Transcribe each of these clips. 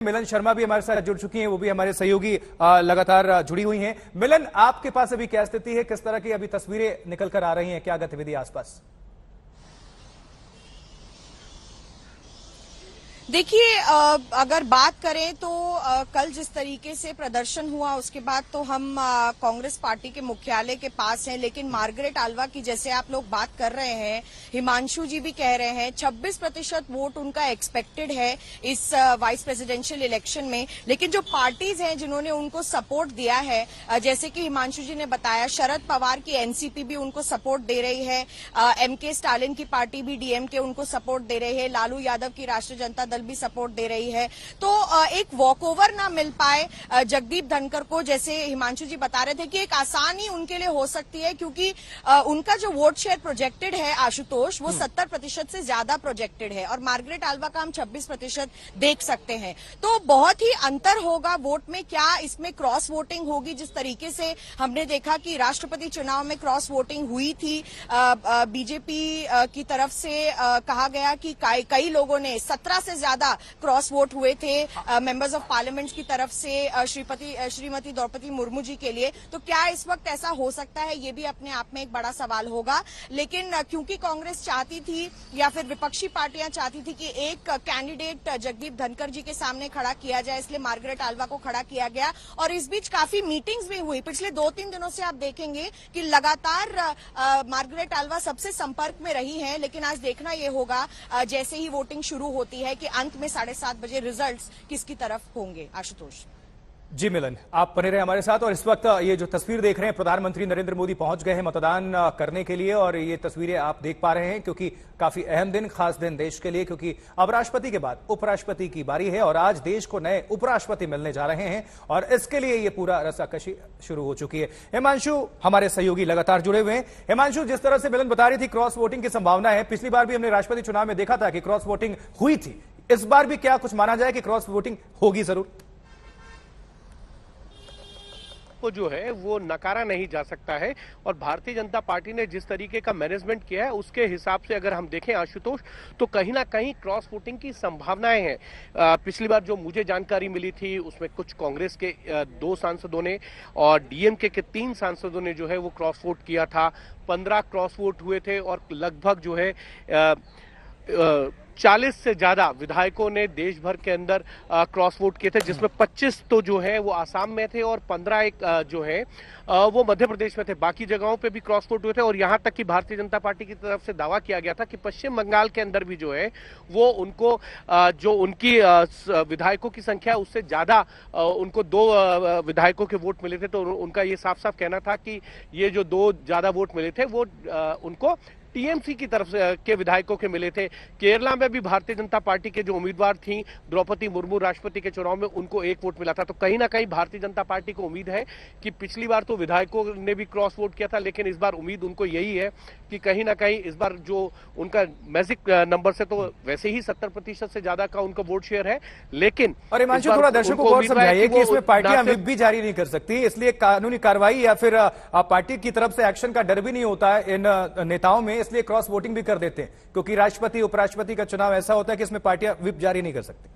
मिलन शर्मा भी हमारे साथ जुड़ चुकी हैं, वो भी हमारे सहयोगी लगातार जुड़ी हुई हैं। मिलन, आपके पास अभी क्या स्थिति है, किस तरह की अभी तस्वीरें निकल कर आ रही हैं, क्या गतिविधि आसपास? देखिए, अगर बात करें तो कल जिस तरीके से प्रदर्शन हुआ उसके बाद तो हम कांग्रेस पार्टी के मुख्यालय के पास हैं, लेकिन मार्गरेट आल्वा की जैसे आप लोग बात कर रहे हैं, हिमांशु जी भी कह रहे हैं 26% वोट उनका एक्सपेक्टेड है इस वाइस प्रेसिडेंशियल इलेक्शन में। लेकिन जो पार्टीज हैं जिन्होंने उनको सपोर्ट दिया है, जैसे कि हिमांशु जी ने बताया, शरद पवार की एनसीपी भी उनको सपोर्ट दे रही है, एमके स्टालिन की पार्टी भी डीएमके उनको सपोर्ट दे रही है, लालू यादव की राष्ट्रीय जनता दल भी सपोर्ट दे रही है। तो एक वॉकओवर ना मिल पाए जगदीप धनखड़ को, जैसे हिमांशु जी बता रहे थे कि एक आसानी उनके लिए हो सकती है, क्योंकि उनका जो वोट शेयर प्रोजेक्टेड है आशुतोष, वो 70% से ज्यादा प्रोजेक्टेड है और मार्गरेट आल्वा का हम 26% देख सकते हैं। तो बहुत ही अंतर होगा वोट में। क्या इसमें क्रॉस वोटिंग होगी? जिस तरीके से हमने देखा कि राष्ट्रपति चुनाव में क्रॉस वोटिंग हुई थी, बीजेपी की तरफ से कहा गया कि कई लोगों ने 17 से ज्यादा क्रॉस वोट हुए थे मेंबर्स ऑफ पार्लियामेंट की तरफ से श्रीमती द्रौपदी मुर्मू जी के लिए। तो क्या इस वक्त ऐसा हो सकता है? ये भी अपने आप में एक बड़ा सवाल होगा। लेकिन क्योंकि कांग्रेस चाहती थी या फिर विपक्षी पार्टियां चाहती थी कि एक कैंडिडेट जगदीप धनखड़ जी के सामने खड़ा किया जाए, इसलिए मार्गरेट आल्वा को खड़ा किया गया। और इस बीच काफी मीटिंग्स भी हुई। पिछले 2-3 दिनों से आप देखेंगे कि लगातार मार्गरेट आल्वा सबसे संपर्क में रही हैं। लेकिन आज देखना यह होगा जैसे ही वोटिंग शुरू होती है कि अंत में 7:30 बजे रिजल्ट्स किसकी तरफ होंगे। आशुतोष जी मिलन, आप बने रहे हमारे साथ। और इस वक्त ये जो तस्वीर देख रहे हैं, प्रधानमंत्री नरेंद्र मोदी पहुंच गए हैं मतदान करने के लिए, और ये तस्वीरें आप देख पा रहे हैं क्योंकि काफी अहम दिन, खास दिन देश के लिए, क्योंकि अब राष्ट्रपति के बाद उपराष्ट्रपति की बारी है और आज देश को नए उपराष्ट्रपति मिलने जा रहे हैं और इसके लिए ये पूरा रस्साकशी शुरू हो चुकी है। हिमांशु हमारे सहयोगी लगातार जुड़े हुए हैं। हिमांशु, जिस तरह से मिलन बता रही थी क्रॉस वोटिंग की संभावना है, पिछली बार भी हमने राष्ट्रपति चुनाव में देखा था कि क्रॉस वोटिंग हुई थी, इस बार भी क्या कुछ माना जाए कि क्रॉस वोटिंग होगी जरूर? को जो है वो नकारा नहीं जा सकता है और भारतीय जनता पार्टी ने जिस तरीके का मैनेजमेंट किया है उसके हिसाब से अगर हम देखें आशुतोष, तो कहीं ना कहीं क्रॉस वोटिंग की संभावनाएं हैं। पिछली बार जो मुझे जानकारी मिली थी उसमें कुछ कांग्रेस के 2 सांसदों ने और डीएमके के 3 सांसदों ने जो है वो क्रॉस वोट किया था। 15 क्रॉस वोट हुए थे और लगभग जो है 40 से ज्यादा विधायकों ने देश भर के अंदर क्रॉस वोट किए थे, जिसमें 25 तो जो है वो आसाम में थे और 15 एक जो है वो मध्य प्रदेश में थे। बाकी जगहों पे भी क्रॉस वोट हुए थे और यहां तक कि भारतीय जनता पार्टी की तरफ से दावा किया गया था कि पश्चिम बंगाल के अंदर भी जो है वो उनको जो उनकी विधायकों की संख्या उससे ज्यादा उनको 2 विधायकों के वोट मिले थे। तो उनका ये साफ साफ कहना था कि ये जो 2 ज्यादा वोट मिले थे वो उनको टीएमसी की तरफ के विधायकों के मिले थे। केरला में भी भारतीय जनता पार्टी के जो उम्मीदवार थी द्रौपदी मुर्मू राष्ट्रपति के चुनाव में, उनको 1 वोट मिला था। तो कहीं ना कहीं भारतीय जनता पार्टी को उम्मीद है कि पिछली बार तो विधायकों ने भी क्रॉस वोट किया था, लेकिन इस बार उम्मीद उनको यही है कि कहीं ना कहीं इस बार जो उनका मैजिक नंबर से तो वैसे ही 70% से ज्यादा का उनका वोट शेयर है। लेकिन और हिमांशु, थोड़ा दर्शकों को और समझाइए कि इसमें पार्टियां व्हिप भी जारी नहीं कर सकती, इसलिए कानूनी कार्रवाई या फिर पार्टी की तरफ से एक्शन का डर भी नहीं होता है इन नेताओं में, इसलिए क्रॉस वोटिंग भी कर देते हैं, क्योंकि राष्ट्रपति उपराष्ट्रपति का चुनाव ऐसा होता है कि इसमें पार्टियां व्हिप जारी नहीं कर सकती।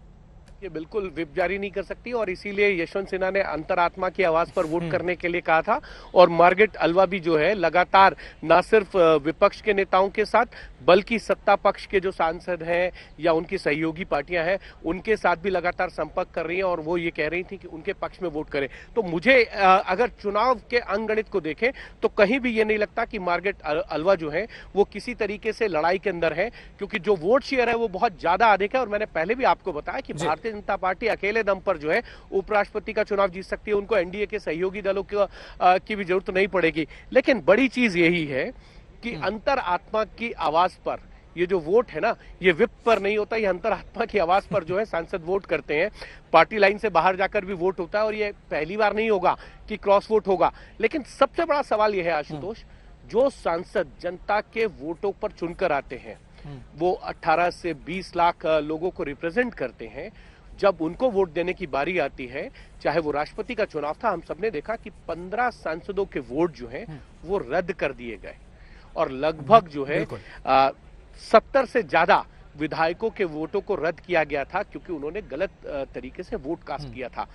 ये बिल्कुल व्हिप जारी नहीं कर सकती और इसीलिए यशवंत सिन्हा ने अंतरात्मा की आवाज पर वोट करने के लिए कहा था। और मार्गरेट आल्वा भी जो है लगातार न सिर्फ विपक्ष के नेताओं के साथ बल्कि सत्ता पक्ष के जो सांसद हैं या उनकी सहयोगी पार्टियां हैं उनके साथ भी लगातार संपर्क कर रही हैं और वो ये कह रही थी कि उनके पक्ष में वोट करें। तो मुझे अगर चुनाव के अंकगणित को देखें तो कहीं भी ये नहीं लगता कि मार्गरेट आल्वा जो है वो किसी तरीके से लड़ाई के अंदर है, क्योंकि जो वोट शेयर है वो बहुत ज्यादा अधिक है। और मैंने पहले भी आपको बताया कि भारतीय जनता पार्टी अकेले दम पर जो है उपराष्ट्रपति का चुनाव जीत सकती है, उनको एनडीए के सहयोगी दलों की भी जरूरत नहीं पड़ेगी। लेकिन बड़ी चीज यही है कि अंतरात्मा की आवाज पर ये जो वोट है ना, ये व्हिप पर नहीं होता, ये अंतरात्मा की आवाज पर जो है सांसद वोट करते हैं। पार्टी लाइन से बाहर जाकर भी वोट होता है और ये पहली बार नहीं होगा कि क्रॉस वोट होगा। लेकिन सबसे बड़ा सवाल यह है आशुतोष, जो सांसद जनता के वोटों पर चुनकर आते हैं वो 18 से 20 लाख लोगों को रिप्रेजेंट करते हैं, जब उनको वोट देने की बारी आती है, चाहे वो राष्ट्रपति का चुनाव था, हम सबने देखा कि 15 सांसदों के वोट जो हैं वो रद्द कर दिए गए और लगभग जो है 70 से ज्यादा विधायकों के वोटों को रद्द किया गया था क्योंकि उन्होंने गलत तरीके से वोट कास्ट किया था।